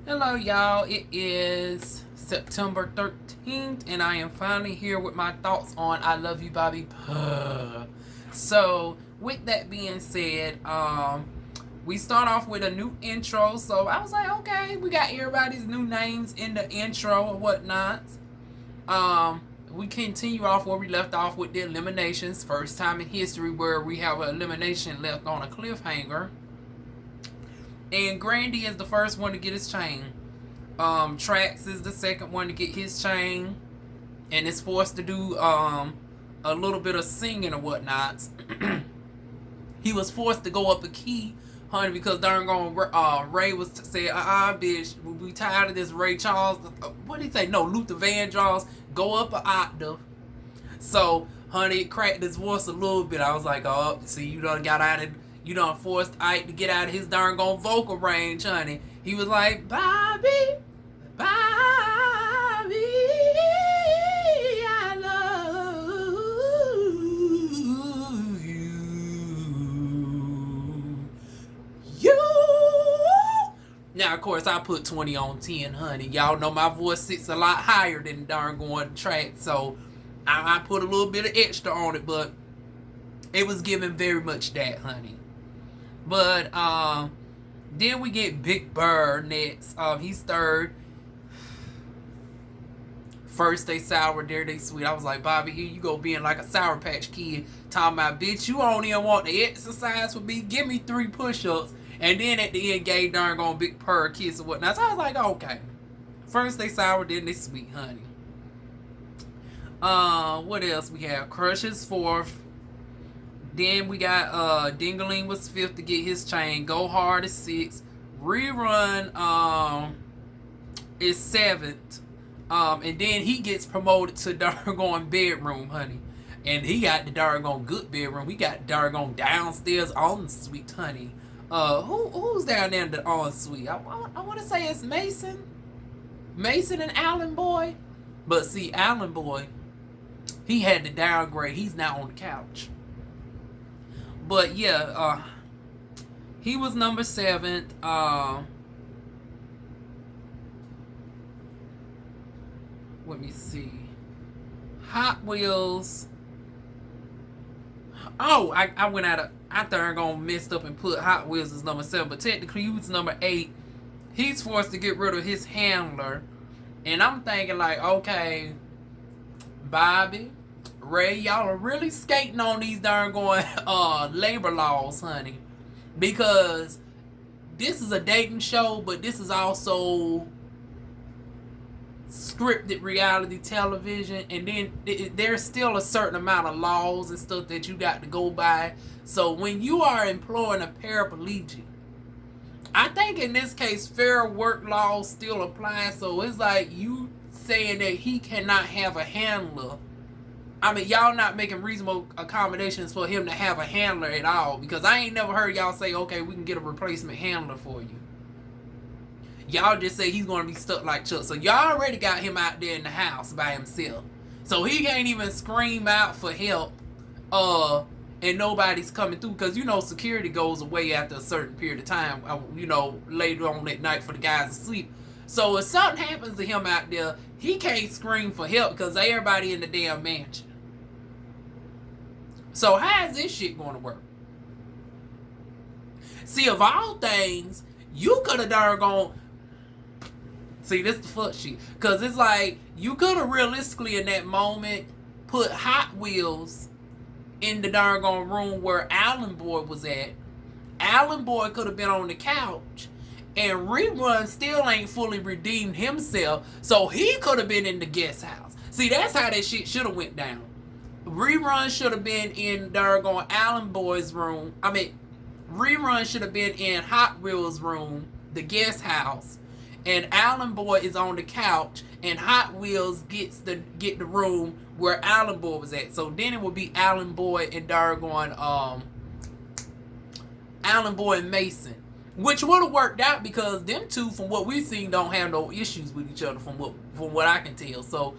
Hello, y'all. It is September 13th, and I am finally here with my thoughts on I Love You, Bobby. Purrr. So, with that being said, we start off with a new intro. So, I was like, okay, we got everybody's new names in the intro or whatnot. We continue off where we left off with the eliminations. First time in history where we have an elimination left on a cliffhanger. And Grandy is the first one to get his chain. Trax is the second one to get his chain. And is forced to do a little bit of singing or whatnot. He was forced to go up a key, honey, because darn gone Ray was saying, bitch, we tired of this Ray Charles. What did he say? No, Luther Vandross, go up an octave. So, honey, it cracked his voice a little bit. I was like, oh, see, you done got out of You done forced Ike to get out of his darn gone vocal range, honey. He was like, Bobby, Bobby, I love you. Now, of course, I put 20 on 10, honey. Y'all know my voice sits a lot higher than the darn going track, so I put a little bit of extra on it, but it was giving very much that, honey. But then we get Big Bird next. He's third. First they sour, there they sweet. I was like, Bobby, here you go being like a Sour Patch Kid. Talking about, bitch, you don't even want to exercise with me. Give me 3 push-ups. And then at the end, gave darn gone Big Purr kiss or whatnot. So I was like, okay. First they sour, then they sweet, honey. What else we have? Crush is 4th. Then we got Dingaling was 5th to get his chain. Go Hard is 6th. Rerun is 7th. And then he gets promoted to darn bedroom, honey. And he got the darn good bedroom. We got darn downstairs ensuite, honey. Who's down there in the ensuite? I want to say it's Mason. Mason and Allen Boy. But see, Allen Boy, he had to downgrade. He's now on the couch. But yeah, he was number 7th. Let me see. Hot Wheels. Oh, I went out of. I thought I gonna messed up and put Hot Wheels as number 7, but technically he was number 8. He's forced to get rid of his handler, and I'm thinking like, okay, Bobby, Ray, y'all are really skating on these darn going labor laws, honey. Because this is a dating show, but this is also scripted reality television. And then there's still a certain amount of laws and stuff that you got to go by. So when you are employing a paraplegic, I think in this case, fair work laws still apply. So it's like you saying that he cannot have a handler. I mean, y'all not making reasonable accommodations for him to have a handler at all. Because I ain't never heard y'all say, okay, we can get a replacement handler for you. Y'all just say he's going to be stuck like Chuck. So y'all already got him out there in the house by himself. So he can't even scream out for help. And nobody's coming through. Because, you know, security goes away after a certain period of time. You know, later on that night for the guys to sleep. So if something happens to him out there, he can't scream for help because everybody in the damn mansion. So how is this shit going to work? See, of all things, you could have darn gone. See, this the fuck shit. Because it's like, you could have realistically in that moment put Hot Wheels in the darn gone room where Allen Boy was at. Allen Boy could have been on the couch. And Rerun still ain't fully redeemed himself. So he could have been in the guest house. See, that's how that shit should have went down. Rerun should have been in darn Allen Boy's room. I mean, Rerun should have been in Hot Wheels' room, the guest house. And Allen Boy is on the couch. And Hot Wheels get the room where Allen Boy was at. So then it would be Allen Boy and darn Allen Boy and Mason. Which would have worked out because them two, from what we've seen, don't have no issues with each other from what I can tell. So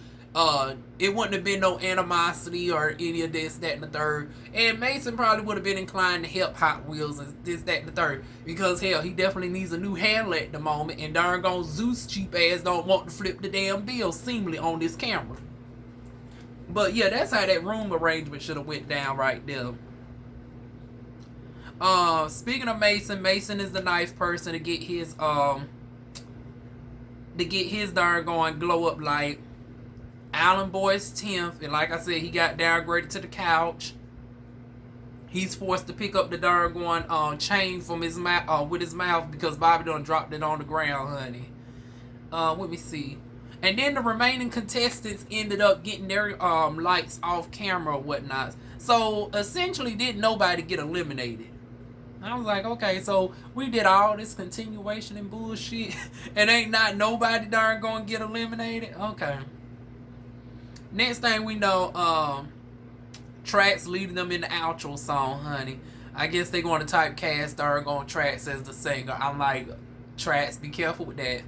It wouldn't have been no animosity or any of this, that, and the third. And Mason probably would have been inclined to help Hot Wheels and this, that, and the third. Because, hell, he definitely needs a new handler at the moment. And darn gone Zeus cheap ass don't want to flip the damn bill seamlessly on this camera. But, yeah, that's how that room arrangement should have went down right there. Speaking of Mason, Mason is the nice person to get his, darn going glow up light. Allen Boy's 10th, and like I said, he got downgraded to the couch. He's forced to pick up the darn going chain from his mouth with his mouth because Bobby done dropped it on the ground, honey. Let me see. And then the remaining contestants ended up getting their lights off camera or whatnot. So essentially, didn't nobody get eliminated. I was like, okay, so we did all this continuation and bullshit, and ain't not nobody darn gonna get eliminated. Okay. Next thing we know, Trax leading them in the outro song, honey. I guess they going to typecast Dargon Trax as the singer. I'm like, Trax, be careful with that.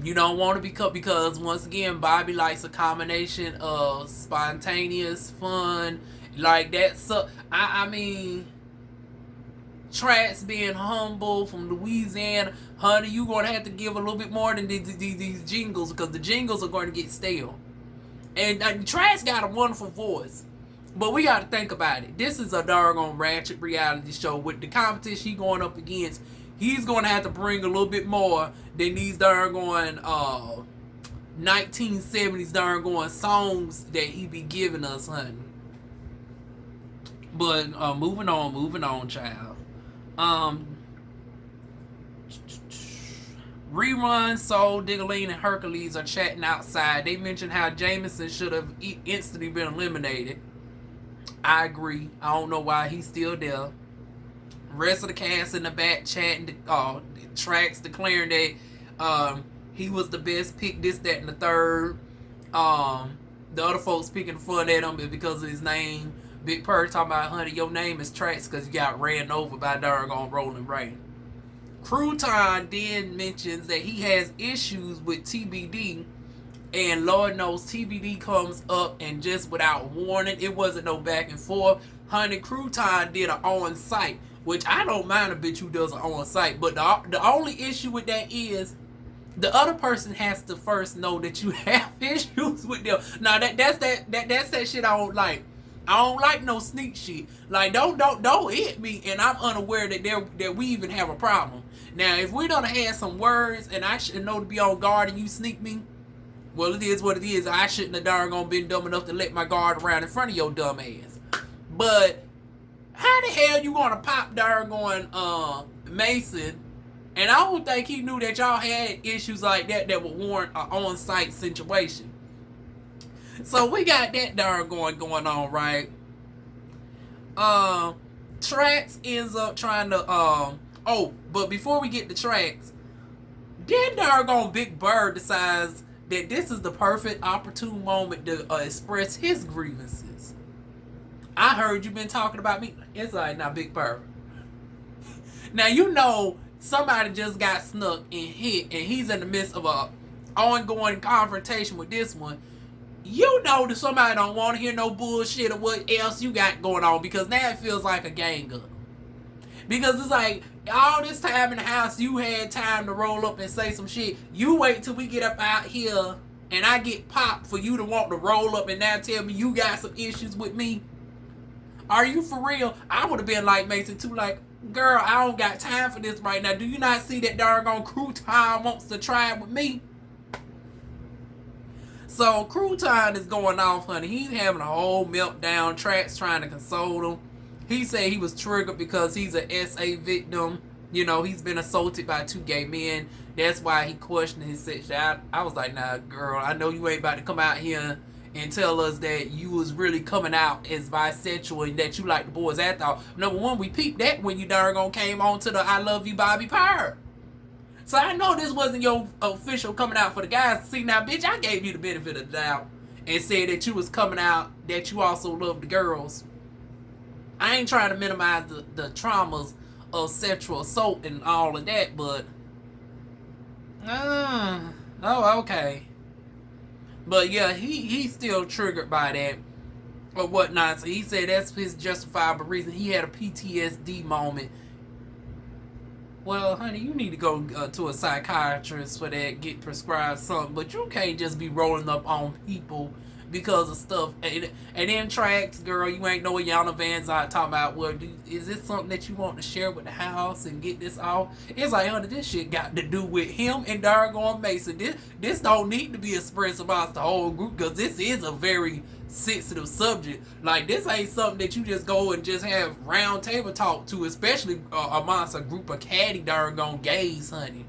You don't want to be cut because, once again, Bobby likes a combination of spontaneous fun. Like that. So, I mean, Trax being humble from Louisiana, honey, you're going to have to give a little bit more than these jingles because the jingles are going to get stale. And Trax got a wonderful voice. But we got to think about it. This is a doggone ratchet reality show. With the competition he going up against, he's going to have to bring a little bit more than these doggone 1970s doggone songs that he be giving us, honey. But moving on, child. Rerun, Soul, Diggaline, and Hercules are chatting outside. They mentioned how Jameson should have instantly been eliminated. I agree. I don't know why he's still there. Rest of the cast in the back chatting, Trax declaring that he was the best pick, this, that, and the third. The other folks picking fun at him because of his name. Big Purrr talking about, honey, your name is Trax because you got ran over by doggone Rolling Rain. Crouton then mentions that he has issues with TBD, and Lord knows TBD comes up and just without warning, it wasn't no back and forth. Honey, Crouton did an on-site, which I don't mind a bitch who does an on-site, but the only issue with that is the other person has to first know that you have issues with them. Now that's that shit I don't like. I don't like no sneak shit. Like don't hit me and I'm unaware that we even have a problem. Now if we done had some words and I should know to be on guard and you sneak me, well it is what it is. I shouldn't have darn been dumb enough to let my guard around in front of your dumb ass. But how the hell you gonna pop darn Mason? And I don't think he knew that y'all had issues like that would warrant an on-site situation. So we got that darn going on, right? Trax ends up trying to but before we get to Trax, then darn Big Bird decides that this is the perfect opportune moment to express his grievances. I heard you been talking about me. It's like, now Big Bird. Now you know somebody just got snuck and hit, and he's in the midst of a ongoing confrontation with this one. You know that somebody don't want to hear no bullshit or what else you got going on, because now it feels like a gang up. Because it's like, all this time in the house, you had time to roll up and say some shit. You wait till we get up out here and I get popped for you to want to roll up and now tell me you got some issues with me. Are you for real? I would have been like Mason too, like, girl, I don't got time for this right now. Do you not see that doggone Crouton wants to try it with me? So Crouton is going off, honey. He's having a whole meltdown. Trax trying to console him. He said he was triggered because he's an SA victim. You know, he's been assaulted by 2 gay men. That's why he questioned his sexuality. I was like, nah, girl, I know you ain't about to come out here and tell us that you was really coming out as bisexual and that you like the boys after all. Number one, we peeped that when you darn came on to the I Love You Bobby Purrr. So I know this wasn't your official coming out for the guys. See, now, bitch, I gave you the benefit of the doubt and said that you was coming out, that you also love the girls. I ain't trying to minimize the traumas of sexual assault and all of that, but... oh, okay. But yeah, he's still triggered by that or whatnot. So he said that's his justifiable reason. He had a PTSD moment. Well, honey, you need to go to a psychiatrist for that, get prescribed something. But you can't just be rolling up on people because of stuff. And then tracks, girl, you ain't know what Yana Van's out talking about. Well, is this something that you want to share with the house and get this off? It's like, honey, this shit got to do with him and Dargon Mason. This don't need to be expressed about the whole group because this is a very sensitive subject. Like, this ain't something that you just go and just have round table talk to, especially amongst a group of catty darn gays, honey.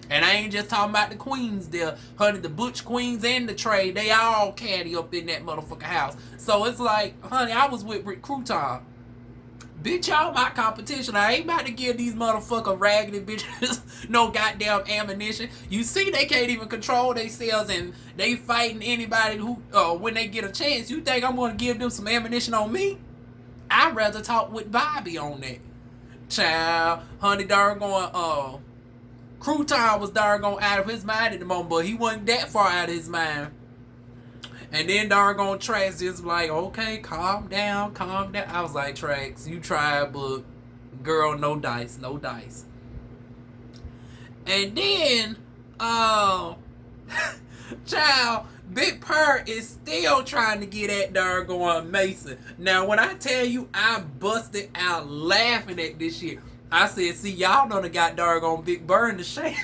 And I ain't just talking about the queens there, honey. The butch queens and the trade, they all catty up in that motherfucking house. So it's like, honey, I was with Rick Crouton. Bitch, y'all my competition. I ain't about to give these motherfucking raggedy bitches no goddamn ammunition. You see, they can't even control themselves and they fighting anybody who, when they get a chance. You think I'm going to give them some ammunition on me? I'd rather talk with Bobby on that. Child, honey, darn Crouton was darn out of his mind at the moment, but he wasn't that far out of his mind. And then darn Trax just like, okay, calm down. I was like, Trax, you tried, but girl, no dice. And then, child, Big Purr is still trying to get at darn Mason. Now, when I tell you, I busted out laughing at this shit. I said, see, y'all done got darn Big Purr in the shape.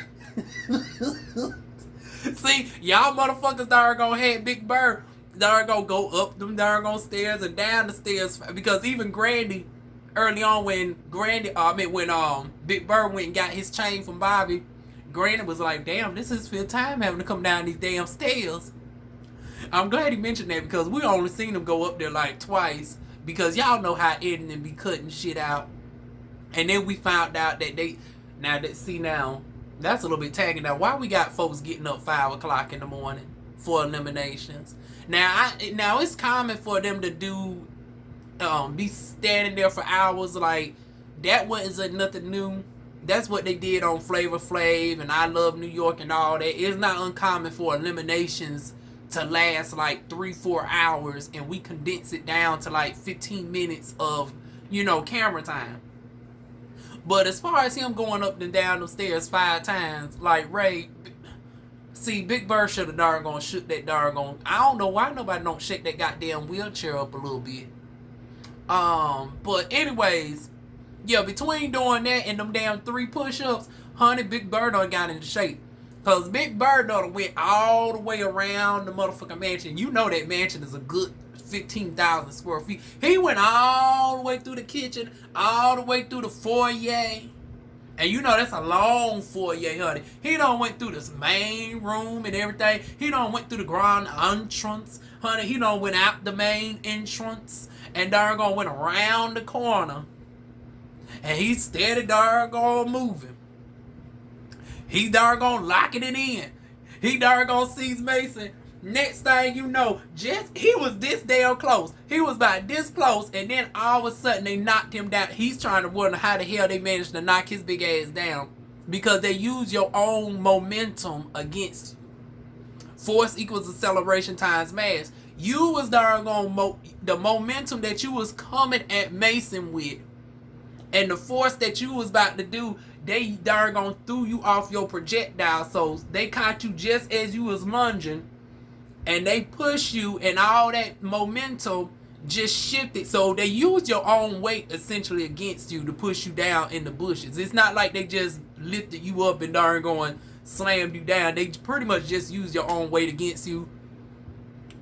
See, y'all motherfuckers darn had Big Purr darn go up them darn stairs and down the stairs, because even Grandy early on when Big Purr went and got his chain from Bobby, Granny was like, damn, this is his fifth time having to come down these damn stairs. I'm glad he mentioned that because we only seen him go up there like twice, because y'all know how Eden and be cutting shit out. And then we found out that now that's a little bit tagging down. Why we got folks getting up 5 o'clock in the morning for eliminations? Now it's common for them to do be standing there for hours. Like, that wasn't nothing new. That's what they did on Flavor Flav and I Love New York and all that. It's not uncommon for eliminations to last like 3-4 hours, and we condense it down to like 15 minutes of camera time. But as far as him going up and down the stairs 5 times, like Ray, see, Big Bird should have darn shook that darn. I don't know why nobody don't shake that goddamn wheelchair up a little bit. But anyways, yeah, between doing that and them damn 3 push-ups, honey, Big Bird done got into shape. Cause Big Bird done went all the way around the motherfucking mansion. You know that mansion is a good 15,000 square feet. He went all the way through the kitchen, all the way through the foyer. And you know that's a long foyer, honey. He done went through this main room and everything. He done went through the grand entrance, honey. He done went out the main entrance and darn went around the corner. And he steady darn moving. He darn locking it in. He darn sees Mason. Next thing you know, he was this damn close. He was about this close, and then all of a sudden they knocked him down. He's trying to wonder how the hell they managed to knock his big ass down, because they use your own momentum against you. Force equals acceleration times mass. You was darn the momentum that you was coming at Mason with, and the force that you was about to do, they darn threw you off your projectile. So they caught you just as you was lunging. And they push you, and all that momentum just shifted. So they use your own weight essentially against you to push you down in the bushes. It's not like they just lifted you up and darn slammed you down. They pretty much just use your own weight against you.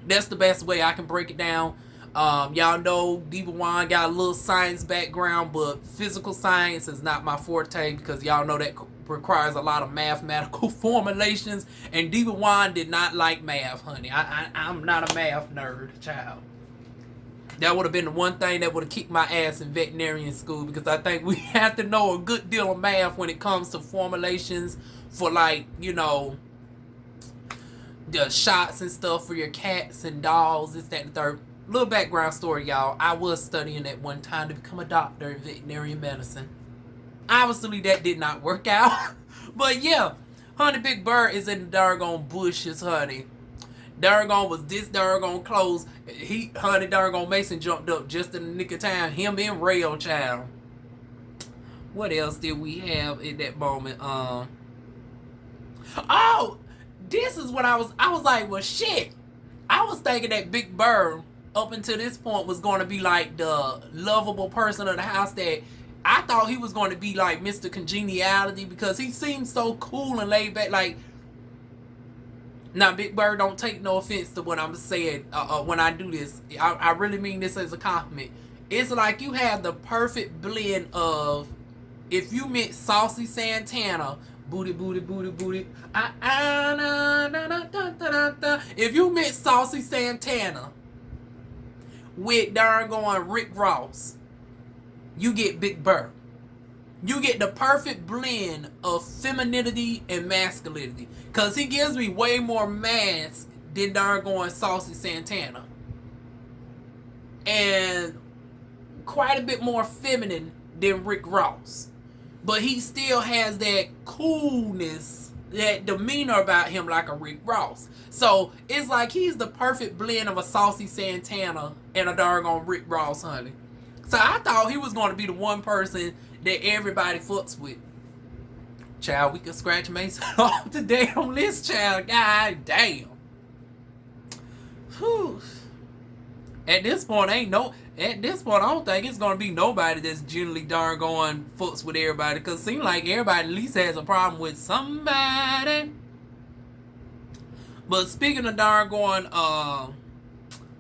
That's the best way I can break it down. Y'all know DivaWuan got a little science background, but physical science is not my forte, because y'all know that requires a lot of mathematical formulations, and DivaWuan did not like math, honey. I'm not a math nerd, child. That would have been the one thing that would have kicked my ass in veterinarian school, because I think we have to know a good deal of math when it comes to formulations for, like, the shots and stuff for your cats and dogs, this, that, and the third. Little background story, y'all. I was studying at one time to become a doctor in veterinary medicine. Obviously, that did not work out. But yeah, honey, Big Bird is in the doggone bushes, honey. Dargon was this Dargon close. Honey, Dargon Mason jumped up just in the nick of time. Him and Rail, child. What else did we have in that moment? Oh, this is what I was like, well, shit. I was thinking that Big Purrr, up until this point, was going to be like the lovable person of the house. That I thought he was going to be like Mr. Congeniality, because he seemed so cool and laid back. Like, now, Big Purrr, don't take no offense to what I'm saying when I do this. I really mean this as a compliment. It's like you have the perfect blend of, if you met Saucy Santana, booty, booty, booty, booty, if you met Saucy Santana with darn Rick Ross, you get Big Purrr. You get the perfect blend of femininity and masculinity. Because he gives me way more mask than darn Saucy Santana. And quite a bit more feminine than Rick Ross. But he still has that coolness, that demeanor about him like a Rick Ross. So it's like he's the perfect blend of a Saucy Santana and a darn Rick Ross, honey. So I thought he was going to be the one person that everybody fucks with. Child, we could scratch Mason off the damn list, child. God damn. Whew. At this point, I don't think it's gonna be nobody that's generally darn going fucks with everybody. Cause it seems like everybody at least has a problem with somebody. But speaking of darn going,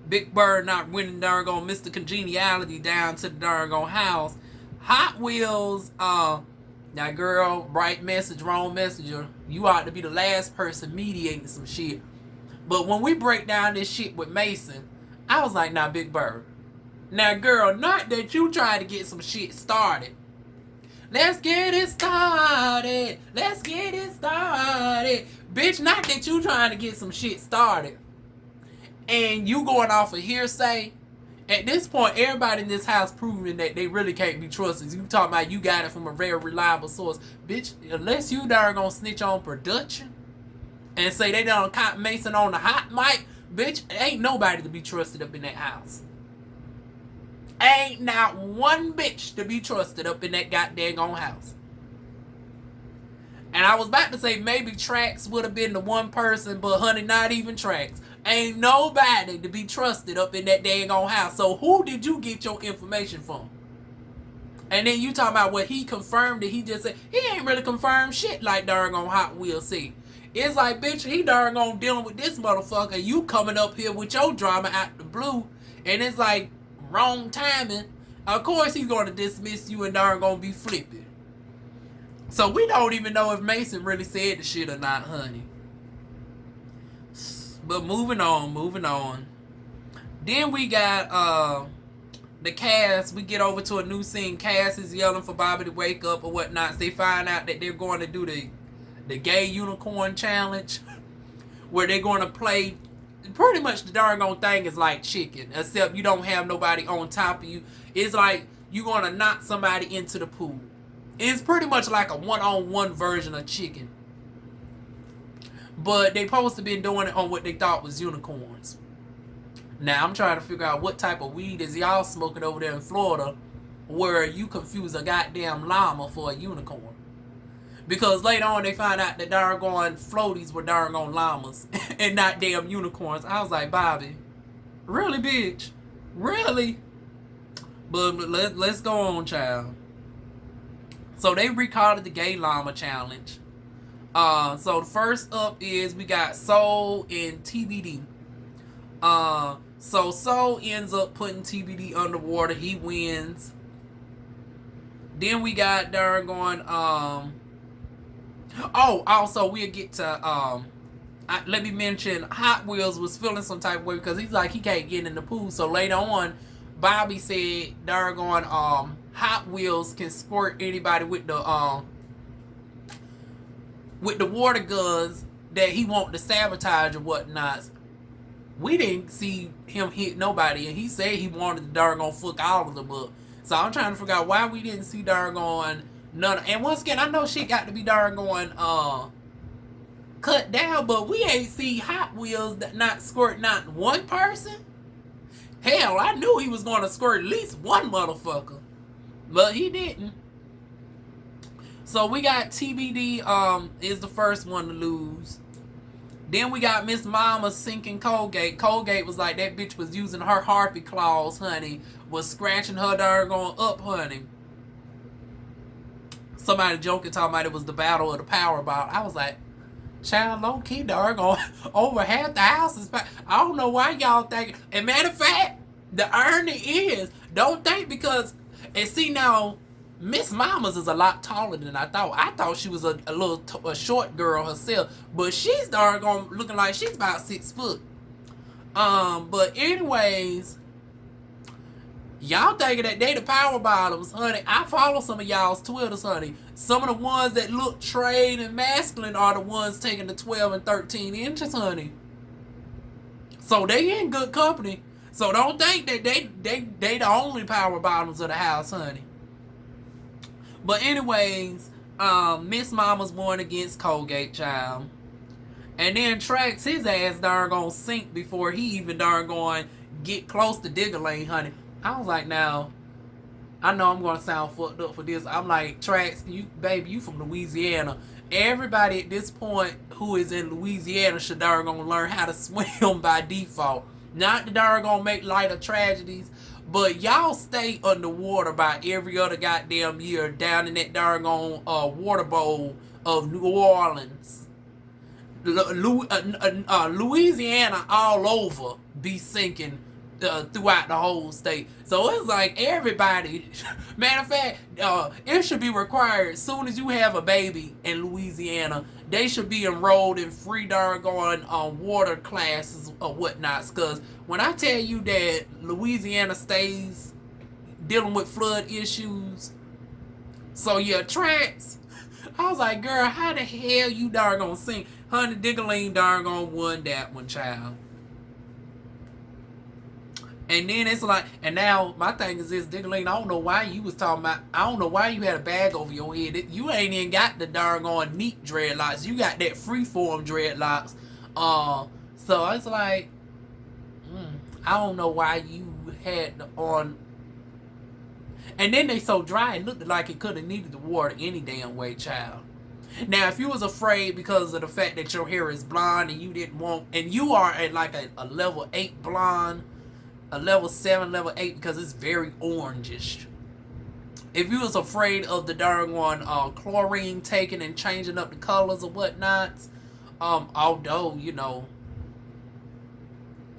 Big Purrr not winning darn going Mr. Congeniality down to the darn going house. Hot Wheels, now girl, right message, wrong messenger. You ought to be the last person mediating some shit. But when we break down this shit with Mason, I was like, nah, Big Purrr. Now girl, not that you trying to get some shit started. Let's get it started. Let's get it started. Bitch, not that you trying to get some shit started. And you going off of hearsay. At this point, everybody in this house proving that they really can't be trusted. You talking about you got it from a very reliable source. Bitch, unless you darn gonna snitch on production and say they done caught Mason on the hot mic, bitch, ain't nobody to be trusted up in that house. Ain't not one bitch to be trusted up in that goddamn house. And I was about to say maybe Trax would have been the one person, but honey, not even Trax. Ain't nobody to be trusted up in that dang house. So who did you get your information from? And then you talking about what he confirmed that he just said. He ain't really confirmed shit like darn on Hot Wheels see. It's like, bitch, he darn on dealing with this motherfucker. You coming up here with your drama out the blue. And it's like, wrong timing. Of course he's going to dismiss you and darn going to be flipping. So we don't even know if Mason really said the shit or not, honey. But moving on. Then we got the cast. We get over to a new scene. Cass is yelling for Bobby to wake up or whatnot. So they find out that they're going to do the gay unicorn challenge, where they're going to play. Pretty much the darn thing is like chicken, except you don't have nobody on top of you. It's like you're going to knock somebody into the pool. It's pretty much like a one-on-one version of chicken. But they supposed to be doing it on what they thought was unicorns. Now I'm trying to figure out what type of weed is y'all smoking over there in Florida, where you confuse a goddamn llama for a unicorn. Because later on they find out that darn floaties were darn llamas and not damn unicorns. I was like, Bobby, really, bitch? Really? But let's go on, child. So they recalled the gay llama challenge. So the first up is we got Soul and TBD. So Soul ends up putting TBD underwater. He wins. Then we got darn also we'll get to let me mention Hot Wheels was feeling some type of way because he's like he can't get in the pool. So later on, Bobby said darn Hot Wheels can squirt anybody with the water guns that he want to sabotage or whatnot. We didn't see him hit nobody, and he said he wanted to darn fuck all of them up. So I'm trying to figure out why we didn't see darn none. And once again, I know shit got to be darn cut down, but we ain't see Hot Wheels that not squirt not one person. Hell, I knew he was going to squirt at least one motherfucker, but he didn't. So we got TBD is the first one to lose. Then we got Miss Mama sinking Colgate. Colgate was like, that bitch was using her harpy claws, honey. Was scratching her doggone up, honey. Somebody joking, talking about it was the battle of the power bottle. I was like, child, low key, doggone, over half the house is. I don't know why y'all think. And matter of fact, the irony is, don't think because, and see now, Miss Mamas is a lot taller than I thought. I thought she was a little short girl herself, but she's doggone looking like she's about 6 foot. But anyways, y'all thinking that they the power bottoms, honey. I follow some of y'all's Twitters, honey. Some of the ones that look trained and masculine are the ones taking the 12 and 13 inches, honey. So they in good company. So don't think that they the only power bottoms of the house, honey. But anyways, Miss Mama's born against Colgate, child. And then Trax his ass darn gonna sink before he even darn going get close to Digger Lane, honey. I was like, now, I know I'm gonna sound fucked up for this. I'm like, Trax, you baby, you from Louisiana. Everybody at this point who is in Louisiana should darn gonna learn how to swim by default. Not to darn gonna make light of tragedies, but y'all stay underwater by every other goddamn year down in that darn water bowl of New Orleans. Louisiana all over be sinking throughout the whole state. So it's like everybody, matter of fact, it should be required as soon as you have a baby in Louisiana, they should be enrolled in free doggone water classes or whatnots. Because when I tell you that Louisiana stays dealing with flood issues, so your tracks, I was like, girl, how the hell you doggone sing? Honey, Diggaline doggone won that one, child. And then it's like, and now my thing is this, Diggaline, I don't know why you was talking about, I don't know why you had a bag over your head. You ain't even got the doggone neat dreadlocks. You got that freeform dreadlocks. So it's like, I don't know why you had on. And then they so dry, it looked like it could have needed the water any damn way, child. Now, if you was afraid because of the fact that your hair is blonde and you didn't want, and you are at like a level 8 blonde, a level 7, level 8, because it's very orangish. If you was afraid of the darn one chlorine taking and changing up the colors or whatnot, although, you know,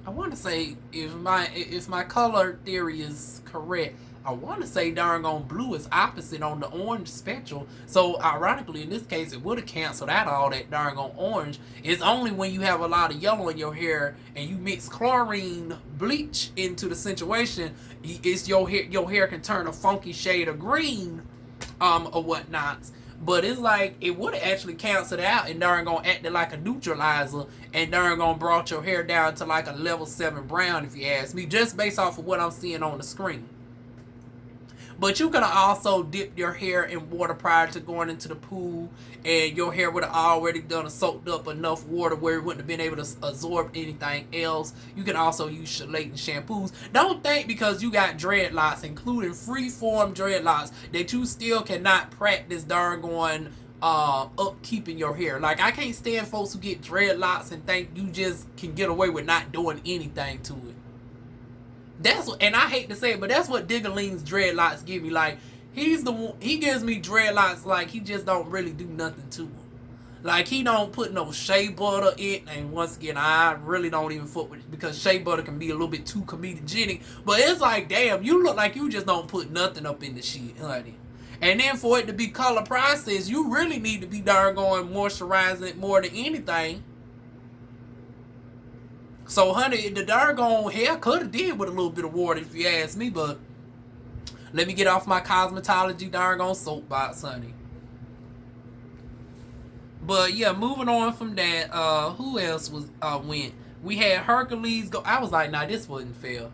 I want to say if my color theory is correct, I want to say darn on blue is opposite on the orange spectrum. So ironically, in this case, it would have canceled out all that darn on orange. It's only when you have a lot of yellow in your hair and you mix chlorine bleach into the situation, it's your hair can turn a funky shade of green, or whatnot. But it's like it would have actually canceled out and darn gonna acted like a neutralizer and darn gonna brought your hair down to like a level 7 brown, if you ask me, just based off of what I'm seeing on the screen. But you could have also dipped your hair in water prior to going into the pool, and your hair would have already done soaked up enough water where it wouldn't have been able to absorb anything else. You can also use chelating shampoos. Don't think because you got dreadlocks, including free-form dreadlocks, that you still cannot practice darn upkeeping your hair. Like, I can't stand folks who get dreadlocks and think you just can get away with not doing anything to it. That's what, and I hate to say it, but that's what Diggaline's dreadlocks give me. Like, he's the one, he gives me dreadlocks like he just don't really do nothing to them. Like, he don't put no shea butter in, and once again, I really don't even fuck with it because shea butter can be a little bit too comedogenic. But it's like, damn, you look like you just don't put nothing up in the shit, honey. And then for it to be color processed, you really need to be darn going moisturizing it more than anything. So, honey, the doggone hair could have did with a little bit of water if you ask me, but let me get off my cosmetology doggone soapbox, honey. But, yeah, moving on from that, who else was went? We had Hercules go. I was like, nah, this wasn't fair.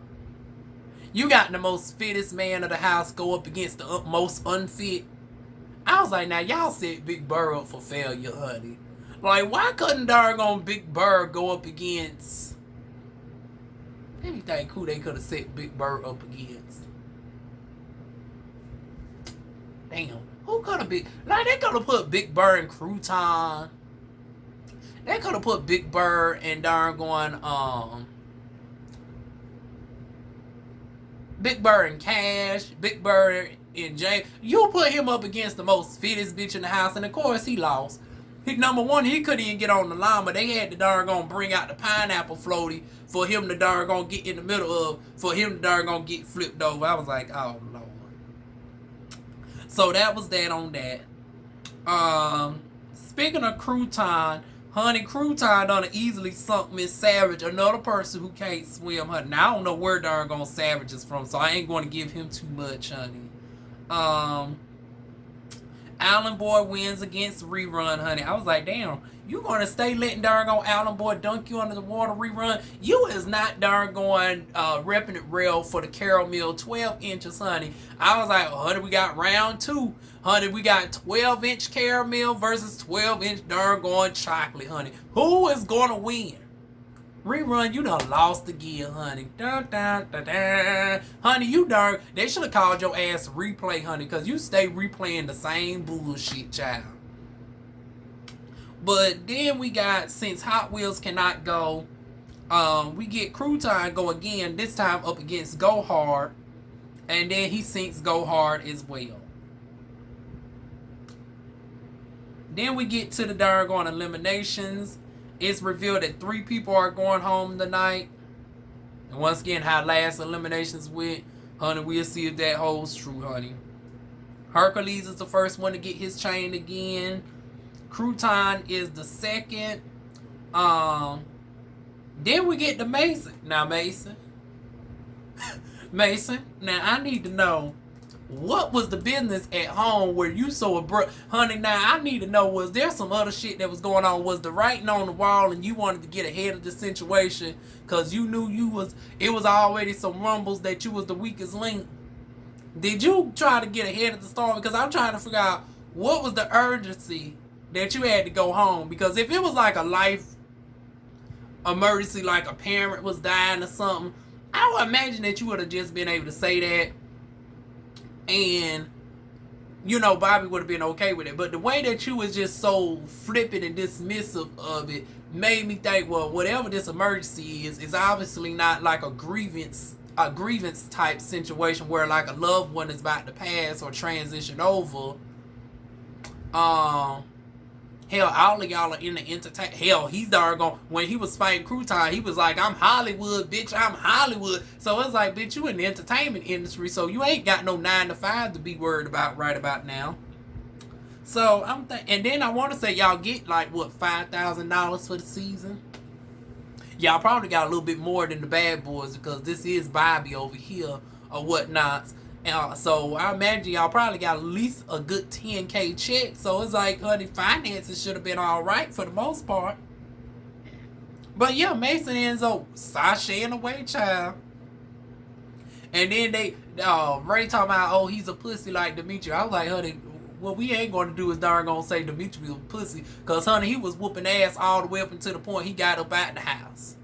You got the most fittest man of the house go up against the most unfit. I was like, now, y'all set Big Burr up for failure, honey. Like, why couldn't doggone Big Bird go up against... Let me think who they could have set Big Bird up against. Damn. Who could have been... Like, they could have put Big Bird and Crouton. They could have put Big Bird and doggone, Big Bird and Cash, Big Bird and James. You put him up against the most fittest bitch in the house, and of course he lost. Number one, he couldn't even get on the line, but they had to doggone bring out the pineapple floaty for him to doggone get in the middle of, for him to doggone get flipped over. I was like, oh Lord. So that was that on that. Speaking of Crouton, honey, Crouton done easily sunk Miss Savage, another person who can't swim. Honey, now I don't know where doggone Savage is from, so I ain't going to give him too much, honey. Allen Boy wins against Rerun, honey. I was like, damn, you gonna stay letting doggone Allen Boy dunk you under the water, Rerun? You is not doggone repping it real for the caramel 12 inches, honey. I was like, honey, we got round 2. Honey, we got 12-inch caramel versus 12-inch doggone chocolate, honey. Who is gonna win? Rerun, you done lost again, honey. Dun, dun, dun, dun. Honey, you darn. They should have called your ass replay, honey, because you stay replaying the same bullshit, child. But then we got, since Hot Wheels cannot go, we get Crouton go again, this time up against Go Hard. And then he sinks Go Hard as well. Then we get to the doggone eliminations. It's revealed that 3 people are going home tonight. And once again, how last eliminations went, honey, we'll see if that holds true, honey. Hercules is the first one to get his chain again. Crouton is the second. Then we get to Mason. Now, Mason. Mason, now I need to know, what was the business at home where you so abrupt? Honey, now I need to know, was there some other shit that was going on? Was the writing on the wall and you wanted to get ahead of the situation because you knew it was already some rumbles that you was the weakest link? Did you try to get ahead of the storm? Because I'm trying to figure out what was the urgency that you had to go home. Because if it was like a life emergency, like a parent was dying or something, I would imagine that you would have just been able to say that. And, you know, Bobby would have been okay with it. But the way that you was just so flippant and dismissive of it made me think, well, whatever this emergency is obviously not like a grievance type situation where like a loved one is about to pass or transition over. Hell, all of y'all are in the entertainment. Hell, he's doggone, when he was fighting Crouton, he was like, I'm Hollywood, bitch, I'm Hollywood. So it's like, bitch, you in the entertainment industry, so you ain't got no 9 to 5 to be worried about right about now. So I'm and then I want to say y'all get like, what, $5,000 for the season? Y'all probably got a little bit more than the Bad Boys because this is Bobby over here or whatnot. So I imagine y'all probably got at least a good 10K check. So it's like, honey, finances should have been all right for the most part. But yeah, Mason ends up sashaying away, child. And then Ray talking about, oh, he's a pussy like Dimitri. I was like, honey, what we ain't going to do is darn gonna say Dimitri was a pussy. Because, honey, he was whooping ass all the way up until the point he got up out the house.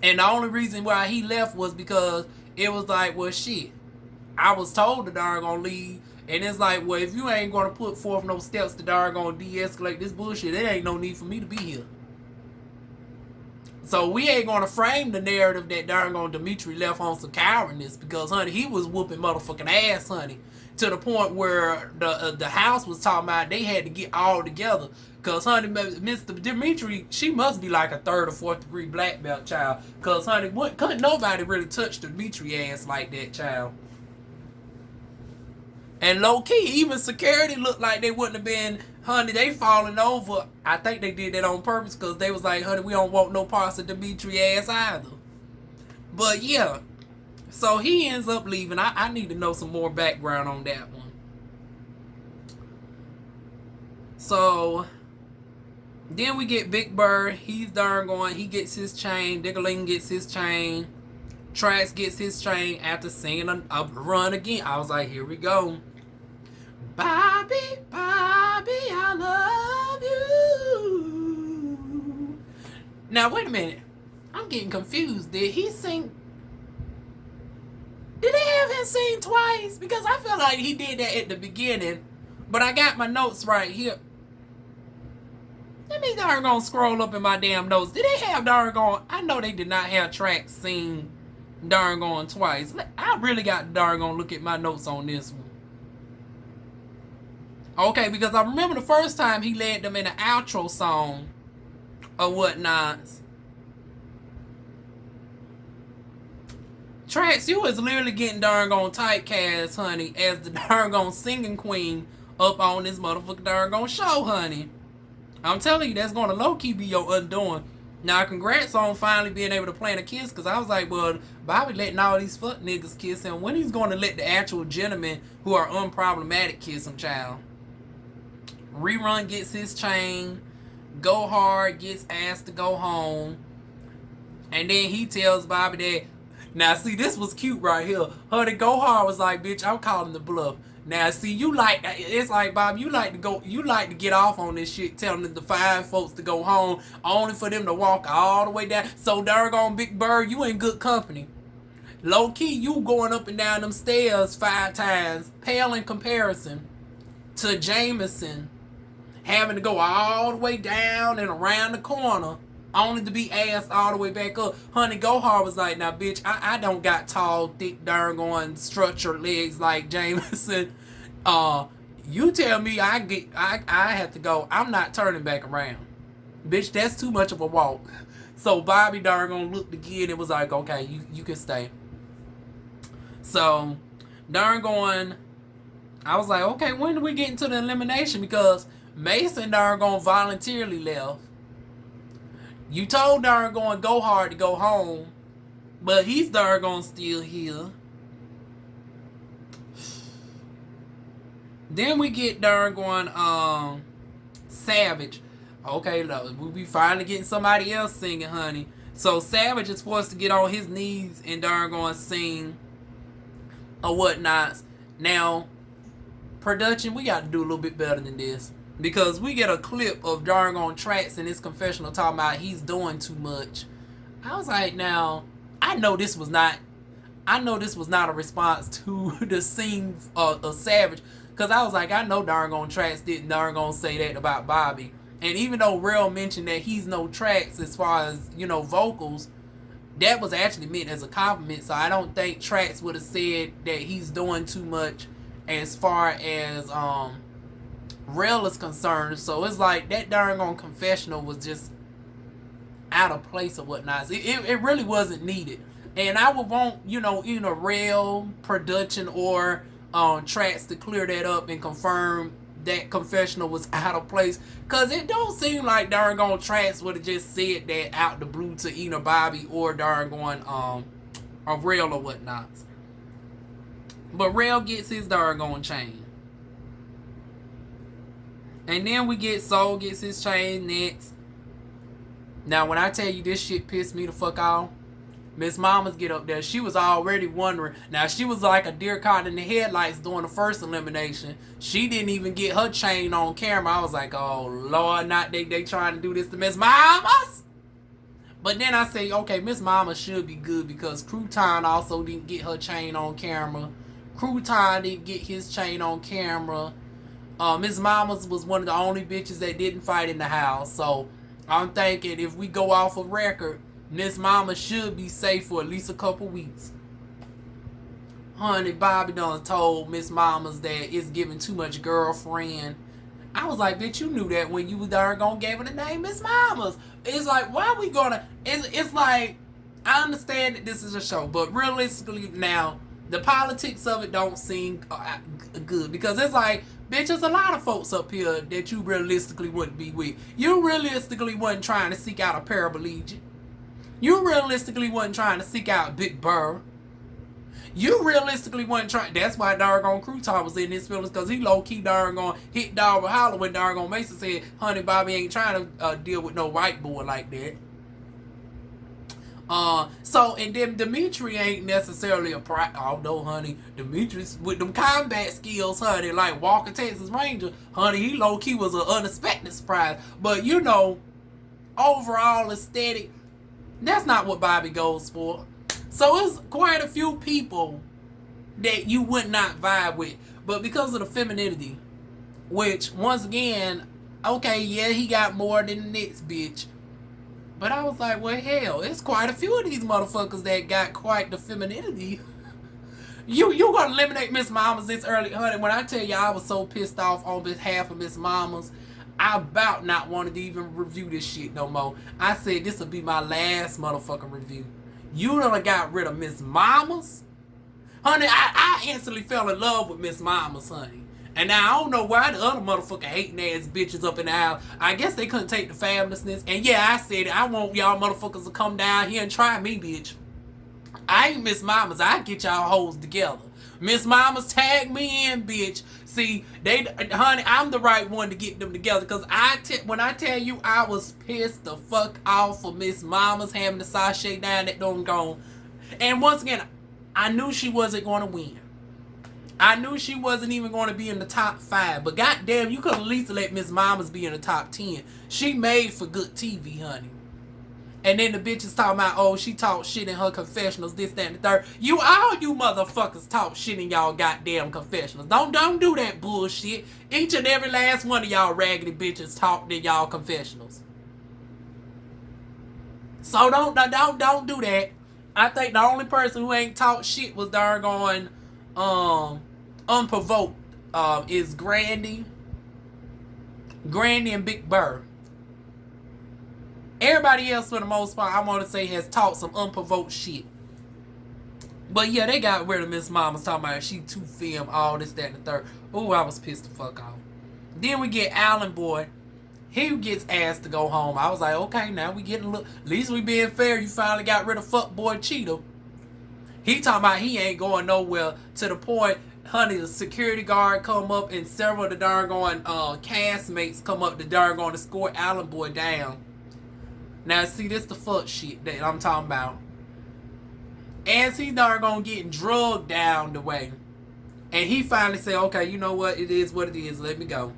And the only reason why he left was because it was like, well, shit, I was told the darn gonna leave. And it's like, well, if you ain't going to put forth no steps to darn gonna de-escalate this bullshit, there ain't no need for me to be here. So we ain't going to frame the narrative that darn gonna Dimitri left on some cowardness because, honey, he was whooping motherfucking ass, honey. To the point where the house was talking about they had to get all together. Because, honey, Mr. Dimitri, she must be like a 3rd or 4th degree black belt, child. Because, honey, couldn't nobody really touch Dimitri ass like that, child. And low-key, even security looked like they wouldn't have been, honey, they falling over. I think they did that on purpose because they was like, honey, we don't want no parts of Dimitri ass either. But, yeah. So he ends up leaving. I need to know some more background on that one. So then we get Big Bird. He's darn going. He gets his chain. Diggaling gets his chain. Trax gets his chain after singing a run again. I was like, here we go. Bobby, Bobby, I love you. Now, wait a minute. I'm getting confused. Did he sing? Did they have him sing twice? Because I feel like he did that at the beginning. But I got my notes right here. Let me darn gonna scroll up in my damn notes. Did they have darn gone? I know they did not have tracks sing darn gone twice. I really got darn gonna look at my notes on this one. Okay, because I remember the first time he led them in an outro song or whatnot. Tracks, you was literally getting darn gone typecast, honey, as the darn gone singing queen up on this motherfucking darn gone show, honey. I'm telling you, that's gonna low-key be your undoing. Now, congrats on finally being able to plan a kiss, because I was like, well, Bobby letting all these fuck niggas kiss him. When he's gonna let the actual gentlemen who are unproblematic kiss him, child? Rerun gets his chain. Go Hard gets asked to go home. And then he tells Bobby that, now see, this was cute right here. Honey, Go Hard was like, bitch, I'm calling the bluff. Now see, you like, it's like, Bob, you like to get off on this shit, telling the fine folks to go home, only for them to walk all the way down. So doggone Big Bird, you in good company. Low key, you going up and down them stairs 5 times, pale in comparison to Jameson having to go all the way down and around the corner, only to be asked all the way back up. Honey, Go Hard was like, now bitch, I don't got tall, thick, darn going structured legs like Jameson. You tell me I have to go. I'm not turning back around. Bitch, that's too much of a walk. So Bobby darn gonna looked again and was like, okay, you can stay. So darn going, I was like, okay, when do we get into the elimination? Because Mason darn gonna voluntarily left. You told darn going Go Hard to go home, but he's darn gonna still here. Then we get darn going Savage. Okay, look, we'll be finally getting somebody else singing, honey. So Savage is forced to get on his knees and darn going sing or whatnot. Now, production, we got to do a little bit better than this. Because we get a clip of darn on Tracks in his confessional talking about he's doing too much. I was like, now, I know this was not a response to the scene of Savage. Because I was like, I know darn on Tracks didn't darn gonna say that about Bobby. And even though Rel mentioned that he's no Tracks as far as, you know, vocals, that was actually meant as a compliment. So I don't think Tracks would have said that he's doing too much as far as Rel is concerned. So it's like that darn on confessional was just out of place or whatnot. It really wasn't needed. And I would want, you know, either Rel, production, or Tracks to clear that up and confirm that confessional was out of place. Because it don't seem like darn on Tracks would have just said that out the blue to either Bobby or darn on Rel or whatnot. But Rel gets his darn on chain. And then we get Soul gets his chain next. Now, when I tell you this shit pissed me the fuck off, Miss Mamas get up there. She was already wondering. Now, she was like a deer caught in the headlights during the first elimination. She didn't even get her chain on camera. I was like, oh, Lord, not they trying to do this to Miss Mamas. But then I say, okay, Miss Mama should be good because Crouton also didn't get her chain on camera. Crouton didn't get his chain on camera. Miss Mamas was one of the only bitches that didn't fight in the house. So I'm thinking if we go off of record, Miss Mama should be safe for at least a couple weeks. Honey, Bobby done told Miss Mamas that it's giving too much girlfriend. I was like, bitch, you knew that when you darn gonna gave her the name Miss Mamas. It's like, why are we gonna... It's like, I understand that this is a show, but realistically now, the politics of it don't seem good. Because it's like, bitch, there's a lot of folks up here that you realistically wouldn't be with. You realistically wasn't trying to seek out a paraplegic. You realistically wasn't trying to seek out Big Purrr. You realistically wasn't trying. That's why doggone Crouton was in his feelings, because he low-key doggone hit dog with holler when doggone Mason said, honey, Bobby ain't trying to deal with no white boy like that. So, and then Dimitri ain't necessarily a although, honey, Dimitri's with them combat skills, honey, like Walker Texas Ranger, honey, he low-key was an unexpected surprise. But, you know, overall aesthetic, that's not what Bobby goes for. So it's quite a few people that you would not vibe with. But because of the femininity, which, once again, okay, yeah, he got more than the next bitch. But I was like, well, hell, it's quite a few of these motherfuckers that got quite the femininity. You gonna eliminate Miss Mamas this early, honey? When I tell you I was so pissed off on behalf of Miss Mamas, I about not wanted to even review this shit no more. I said this will be my last motherfucking review. You done got rid of Miss Mamas? Honey, I instantly fell in love with Miss Mamas, honey. And now I don't know why the other motherfucker hating ass bitches up in the house. I guess they couldn't take the fabulousness. And yeah, I said it. I want y'all motherfuckers to come down here and try me, bitch. I ain't Miss Mamas. I get y'all hoes together. Miss Mamas, tag me in, bitch. See, honey, I'm the right one to get them together. Because when I tell you I was pissed the fuck off for Miss Mamas having to sashay down that don't go. And once again, I knew she wasn't going to win. I knew she wasn't even going to be in the top 5. But goddamn, you could at least let Miss Mamas be in the top 10. She made for good TV, honey. And then the bitches talking about, oh, she talk shit in her confessionals, this, that, and the third. All you motherfuckers talk shit in y'all goddamn confessionals. Don't do that bullshit. Each and every last one of y'all raggedy bitches talked in y'all confessionals. So don't do that. I think the only person who ain't talked shit was darn unprovoked is Grandy and Big Purrr. Everybody else, for the most part, I want to say, has taught some unprovoked shit. But yeah, they got rid of Miss Mama's talking about she too femme, all this, that, and the third. Ooh, I was pissed the fuck off. Then we get Allen Boy. He gets asked to go home. I was like, okay, now we getting a little. At least we being fair. You finally got rid of fuckboy Cheetah. He talking about he ain't going nowhere, to the point, honey, the security guard come up and several of the darn castmates come up to darn to escort Allen Boy down. Now, see, this the fuck shit that I'm talking about. As he darn getting drugged down the way. And he finally said, okay, you know what? It is what it is. Let me go.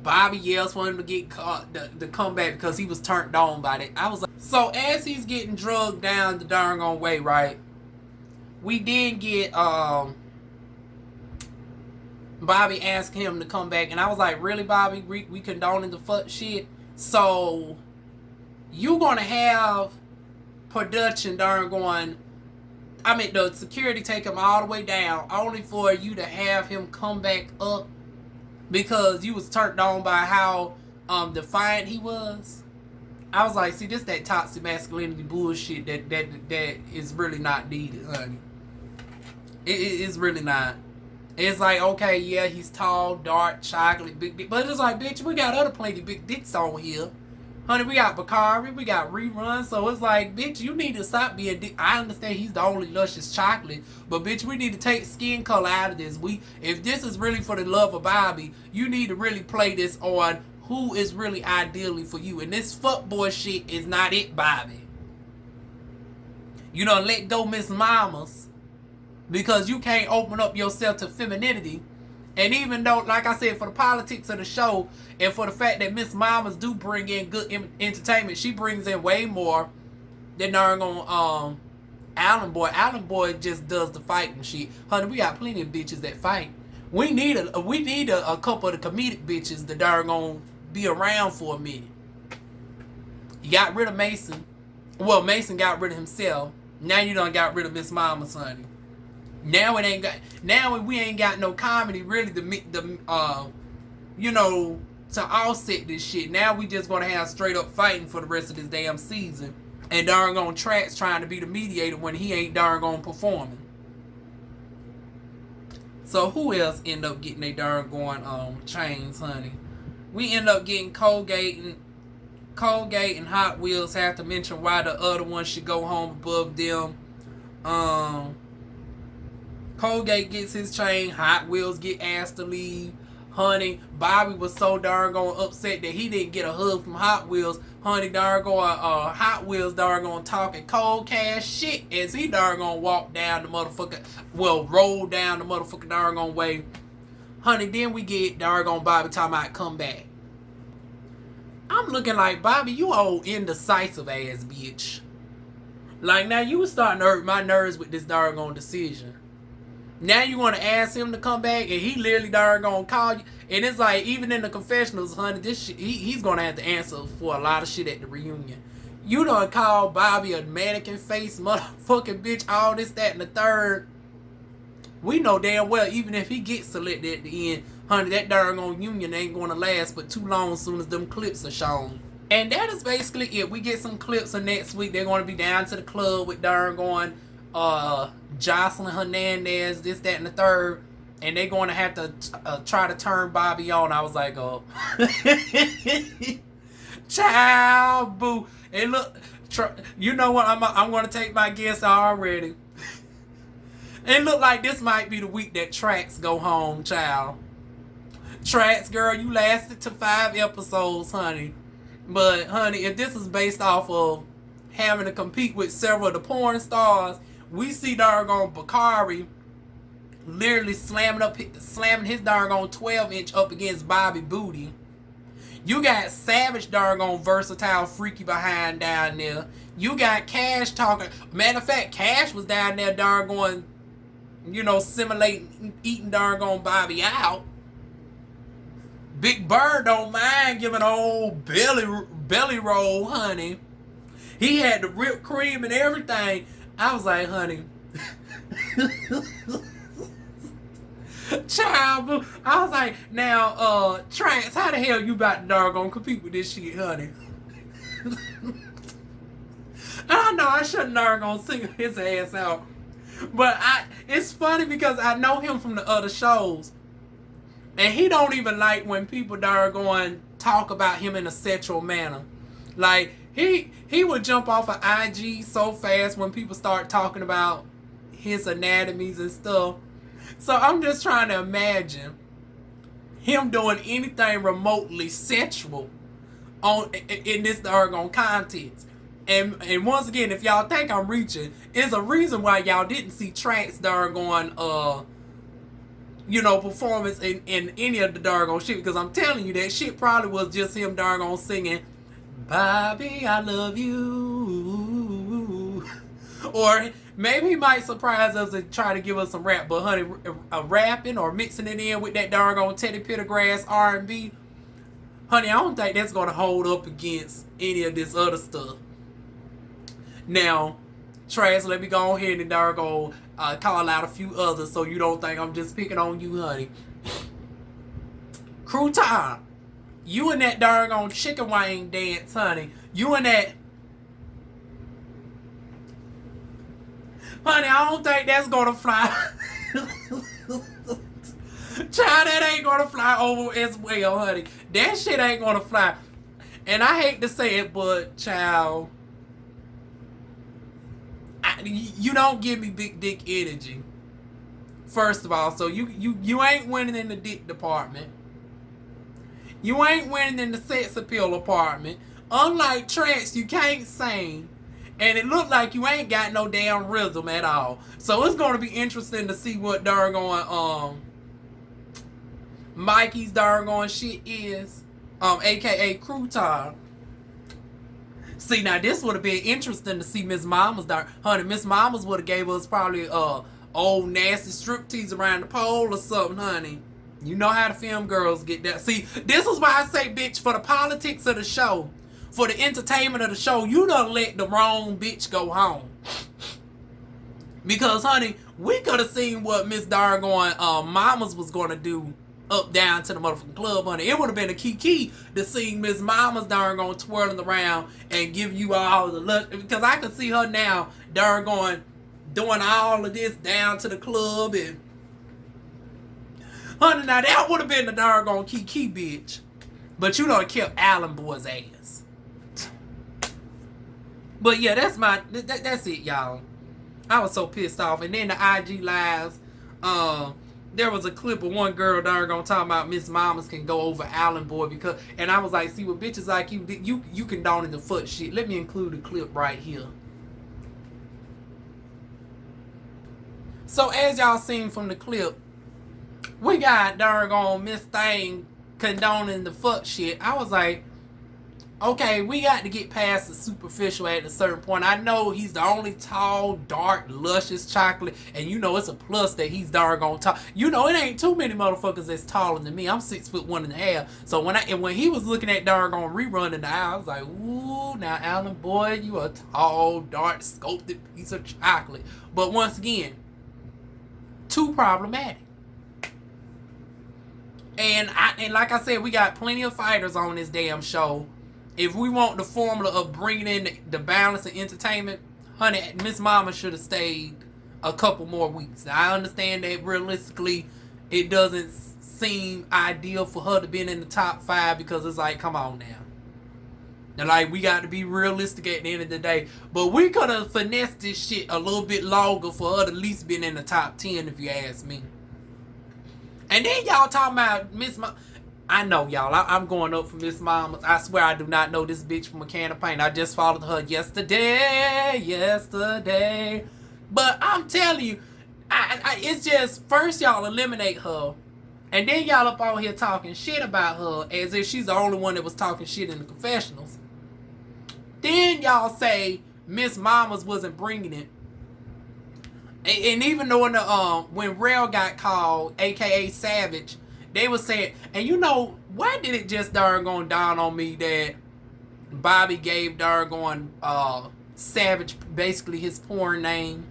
Bobby yells for him to get caught, to come back because he was turned on by that. I was like, so as he's getting drugged down the darn way, right? We did get Bobby asked him to come back. And I was like, really, Bobby? We condoning the fuck shit? So you gonna have production the security take him all the way down only for you to have him come back up because you was turned on by how defiant he was. I was like, see, this that toxic masculinity bullshit that is really not needed, honey. It's really not. It's like, okay, yeah, he's tall, dark, chocolate, big dick, but it's like, bitch, we got other plenty big dicks on here. Honey, we got Bakari, we got Rerun, so it's like, bitch, you need to stop being dick. I understand he's the only luscious chocolate, but bitch, we need to take skin color out of this. If this is really for the love of Bobby, you need to really play this on who is really ideally for you. And this fuckboy shit is not it, Bobby. You done let go Miss Mamas because you can't open up yourself to femininity. And even though, like I said, for the politics of the show and for the fact that Miss Mamas do bring in good entertainment, she brings in way more than Allen Boy. Allen Boy just does the fighting shit. Honey, we got plenty of bitches that fight. We need a couple of the comedic bitches that are gonna be around for a minute. You got rid of Mason. Well, Mason got rid of himself. Now you done got rid of Miss Mamas, honey. Now we ain't got no comedy really to offset this shit. Now we just gonna have straight up fighting for the rest of this damn season. And darn on Tracks trying to be the mediator when he ain't darn on performing. So who else end up getting they darn chains, honey? We end up getting Colgate and Hot Wheels. Have to mention why the other one should go home above them. Colgate gets his chain. Hot Wheels get asked to leave. Honey, Bobby was so darn upset that he didn't get a hug from Hot Wheels. Honey, Hot Wheels talking cold cash shit as he walk down the motherfucker, roll down the motherfucker way. Honey, then we get Bobby talking about come back. I'm looking like, Bobby, you old indecisive ass bitch. Like, now you was starting to hurt my nerves with this doggone decision. Now you want to ask him to come back, and he literally doggone call you. And it's like, even in the confessionals, honey, this shit, he's going to have to answer for a lot of shit at the reunion. You done call Bobby a mannequin face motherfucking bitch, all this, that, and the third. We know damn well, even if he gets selected at the end, honey, that doggone union ain't going to last but too long as soon as them clips are shown. And that is basically it. We get some clips of next week. They're going to be down to the club with doggone Jocelyn Hernandez, this, that, and the third. And they're going to have to try to turn Bobby on. I was like, oh. Child, boo. And look, you know what? I'm going to take my guess already. It look like this might be the week that Trax go home, child. Trax, girl, you lasted to 5 episodes, honey. But, honey, if this is based off of having to compete with several of the porn stars, we see doggone Bakari literally slamming his doggone 12-inch up against Bobby booty. You got Savage doggone versatile freaky behind down there. You got Cash talking. Matter of fact, Cash was down there doggone, you know, simulating eating doggone Bobby out. Big Bird don't mind giving old belly roll, honey. He had the whipped cream and everything. I was like, honey. Child, I was like, now, Trance, how the hell you about to doggone compete with this shit, honey? I know I shouldn't doggone sing his ass out. But it's funny because I know him from the other shows. And he don't even like when people doggone talk about him in a sexual manner. Like, he would jump off of IG so fast when people start talking about his anatomies and stuff. So I'm just trying to imagine him doing anything remotely sexual in this doggone context. And once again, if y'all think I'm reaching, it's a reason why y'all didn't see Trank's doggone you know, performance in any of the doggone shit, because I'm telling you that shit probably was just him doggone singing Bobby, I love you. Or maybe he might surprise us and try to give us some rap, but honey, rapping or mixing it in with that doggone Teddy Pendergrass R&B, honey, I don't think that's gonna hold up against any of this other stuff. Now, Trash, let me go ahead and doggone call out a few others so you don't think I'm just picking on you, honey. Crew time. You and that doggone chicken wing dance, honey. You and that. Honey, I don't think that's gonna fly. Child, that ain't gonna fly over as well, honey. That shit ain't gonna fly. And I hate to say it, but child, you don't give me big dick energy. First of all, so you ain't winning in the dick department. You ain't winning in the sex appeal department. Unlike Trance, you can't sing. And it looked like you ain't got no damn rhythm at all. So it's going to be interesting to see what doggone Mikey's doggone shit is. AKA Crouton. See, now this would have been interesting to see Miss Mama's honey, Miss Mama's would have gave us probably old nasty striptease around the pole or something, honey. You know how the film girls get that. See, this is why I say, bitch, for the politics of the show, for the entertainment of the show, you done let the wrong bitch go home. Because, honey, we could have seen what Miss Dargon Mamas was going to do up down to the motherfucking club, honey. It would have been a key to see Miss Mama's Dargon twirling around and give you all the look. Because I could see her now, Dargon, doing all of this down to the club. And honey, now that would have been the Dargon key bitch. But you done kept Allen Boy's ass. But yeah, that's it, y'all. I was so pissed off. And then the IG lives, there was a clip of one girl talking about Miss Mamas can go over Allen Boy because, and I was like, see, with bitches like you condone the foot shit. Let me include a clip right here. So as y'all seen from the clip, we got Miss Thing condoning the fuck shit. I was like, okay, we got to get past the superficial at a certain point. I know he's the only tall, dark, luscious chocolate, and you know it's a plus that he's doggone tall. You know it ain't too many motherfuckers that's taller than me. I'm 6'1.5". So when he was looking at doggone rerun in the eye, I was like, ooh, now Alan boy, you a tall, dark, sculpted piece of chocolate. But once again, too problematic. And like I said, we got plenty of fighters on this damn show. If we want the formula of bringing in the balance and entertainment, honey, Miss Mama should have stayed a couple more weeks. Now, I understand that realistically, it doesn't seem ideal for her to be in the top 5 because it's like, come on now. Now, like, we got to be realistic at the end of the day. But we could have finessed this shit a little bit longer for her to at least be in the top 10, if you ask me. And then y'all talking about Miss Mama. I know, y'all. I'm going up for Miss Mama. I swear I do not know this bitch from a can of paint. I just followed her yesterday. But I'm telling you, it's just, first y'all eliminate her, and then y'all up on here talking shit about her as if she's the only one that was talking shit in the confessionals. Then y'all say Miss Mamas wasn't bringing it. And even though when Rel got called, aka Savage, they were saying, and you know, why did it just doggone dawn on me that Bobby gave doggone Savage basically his porn name?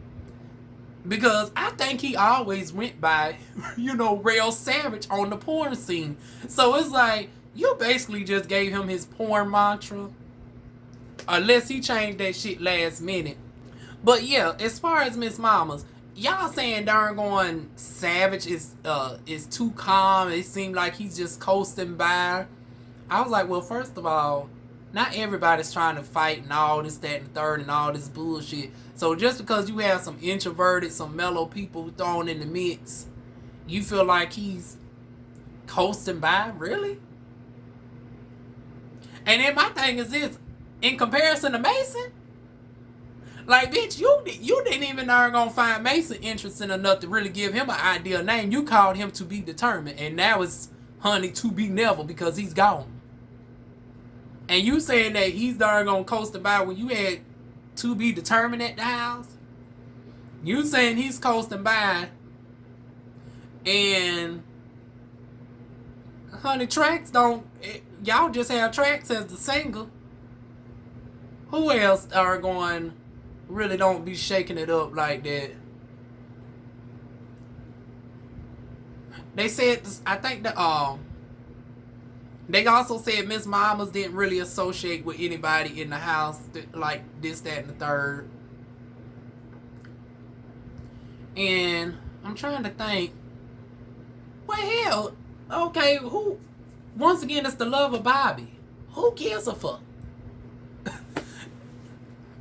Because I think he always went by, you know, Rel Savage on the porn scene. So it's like, you basically just gave him his porn mantra. Unless he changed that shit last minute. But yeah, as far as Miss Mamas, y'all saying doggone Savage is too calm. It seemed like he's just coasting by. I was like, well, first of all, not everybody's trying to fight and all this, that, and the third, and all this bullshit. So just because you have some introverted, some mellow people thrown in the mix, you feel like he's coasting by? Really? And then my thing is this, in comparison to Mason, like, bitch, you didn't even gonna find Mason interesting enough to really give him an ideal name. You called him To Be Determined, and now it's, honey, To Be Never, because he's gone. And you saying that he's gonna coast by when you had To Be Determined at the house? You saying he's coasting by, and honey, Tracks don't, y'all just have Tracks as the single. Who else are going, really don't be shaking it up like that? They said, I think that they also said Miss Mamas didn't really associate with anybody in the house like this, that, and the third. And I'm trying to think, well, hell, okay, who? Once again, it's the love of Bobby. Who gives a fuck?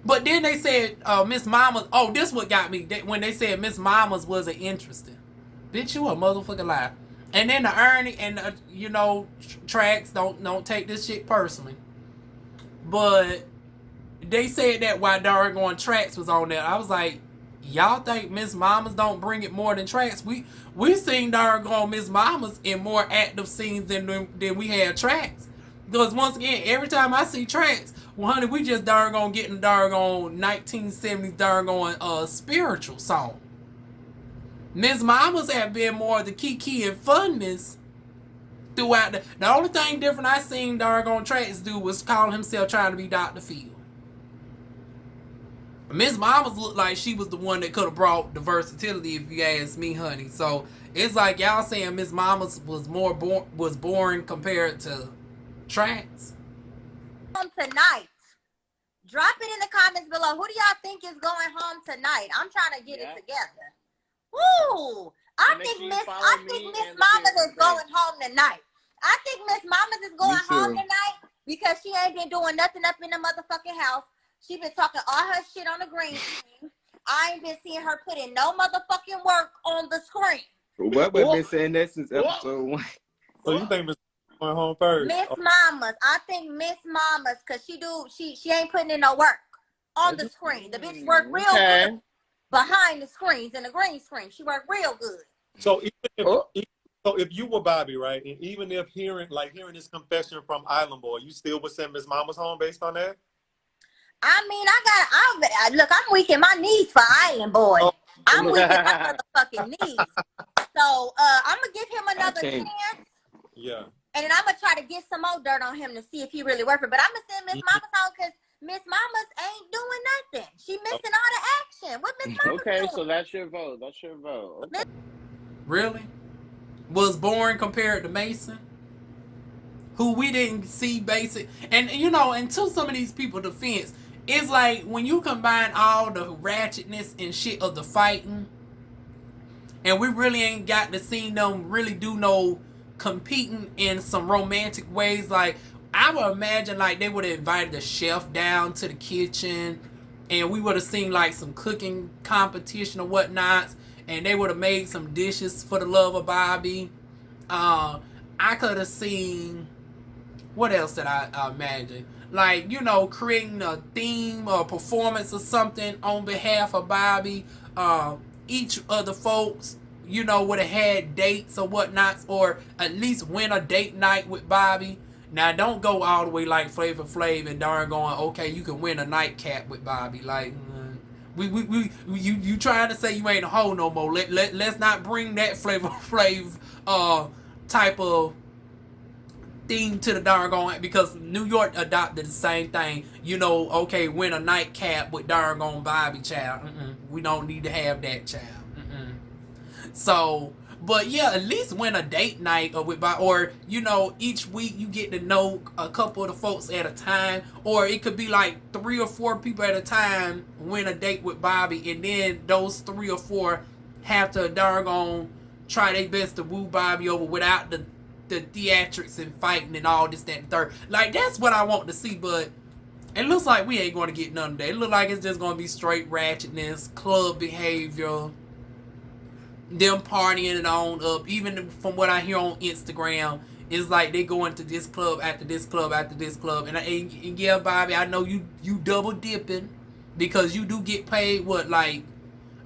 But then they said Miss Mamas. Oh, this what got me. When they said Miss Mamas wasn't interesting. Bitch, you a motherfucking lie. And then the Ernie and you know, Tracks don't take this shit personally. But they said that while doggone Tracks was on there. I was like, y'all think Miss Mamas don't bring it more than Tracks? We seen doggone Miss Mamas in more active scenes than we had Tracks. Because once again, every time I see Tracks, well, honey, we just doggone getting doggone 1970s doggone spiritual song. Miss Mamas have been more the kiki and funness throughout the only thing different I seen doggone Tracks do was call himself trying to be Dr. Phil. Miss Mamas looked like she was the one that could have brought the versatility, if you ask me, honey. So it's like y'all saying Miss Mamas was boring compared to Tracks. Tonight, drop it in the comments below. Who do y'all think is going home tonight? I'm trying to get it together. Woo! I think Miss Mamas is going home tonight. I think Miss Mamas is going home tonight because she ain't been doing nothing up in the motherfucking house. She been talking all her shit on the green screen. I ain't been seeing her put in no motherfucking work on the screen. What we've been saying that since episode 1. So you think Miss going home first? Miss Mamas. I think Miss Mamas, cause she ain't putting in no work on the screen. The bitch work real good behind the screens and the green screen. She work real good. So So if you were Bobby, right, and even if hearing this confession from Island Boy, you still would send Miss Mama's home based on that? I mean, look, I'm weak in my knees for Island Boy. Oh. I'm weak in my motherfucking knees. So I'm gonna give him another chance. Yeah. And then I'm gonna try to get some more dirt on him to see if he really worth it. But I'm gonna send Miss Mama's home because Miss Mama's ain't doing nothing. She missing all the action. What Miss Mama's doing? So that's your vote. That's your vote. Okay. Really? Was boring compared to Mason, who we didn't see basic. And you know, and to some of these people's defense, it's like when you combine all the ratchetness and shit of the fighting, and we really ain't got to see them really do no competing in some romantic ways. Like, I would imagine like they would have invited the chef down to the kitchen, and we would have seen like some cooking competition or whatnot, and they would have made some dishes for the love of Bobby. I could have seen, what else did I imagine? Like, you know, creating a theme or performance or something on behalf of Bobby. Each of the folks, you know, would have had dates or whatnot, or at least win a date night with Bobby. Now, don't go all the way like Flavor Flav and darn going, okay, you can win a nightcap with Bobby. Like, you trying to say you ain't a hoe no more. Let's not bring that Flavor Flav type of theme to the darn, because New York adopted the same thing. You know, okay, win a nightcap with darn Bobby, child. We don't need to have that, child. So, but yeah, at least win a date night or with Bobby, or you know, each week you get to know a couple of the folks at a time, or it could be like 3 or 4 people at a time win a date with Bobby, and then those 3 or 4 have to darn try their best to woo Bobby over without the theatrics and fighting and all this, that, and third. Like, that's what I want to see, but it looks like we ain't going to get none of that. It looks like it's just going to be straight ratchetness, club behavior, them partying it on up. Even from what I hear on Instagram, it's like they go into this club after this club after this club. And yeah, Bobby, I know you double dipping, because you do get paid, what, like,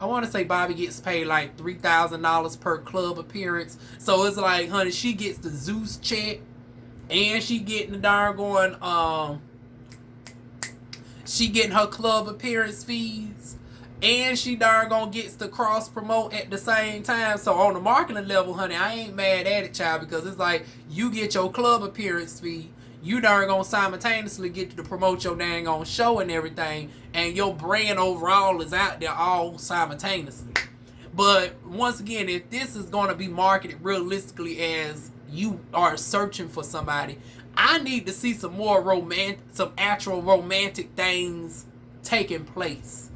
I want to say Bobby gets paid like $3,000 per club appearance. So it's like, honey, she gets the Zeus check, and she getting the darn she getting her club appearance fees, and she darn gets to cross promote at the same time. So on the marketing level, honey, I ain't mad at it, child, because it's like you get your club appearance fee, you darn simultaneously get to promote your dang on show and everything, and your brand overall is out there all simultaneously. But once again, if this is going to be marketed realistically as you are searching for somebody, I need to see some more some actual romantic things taking place.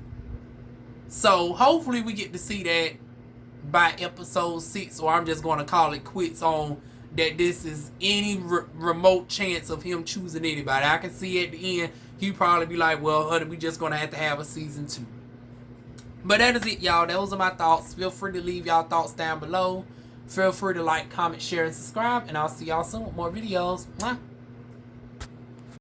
So hopefully we get to see that by episode 6, or I'm just going to call it quits on that this is any remote chance of him choosing anybody. I can see at the end, he'd probably be like, well, honey, we just going to have a season 2. But that is it, y'all. Those are my thoughts. Feel free to leave y'all thoughts down below. Feel free to like, comment, share, and subscribe. And I'll see y'all soon with more videos. Mwah.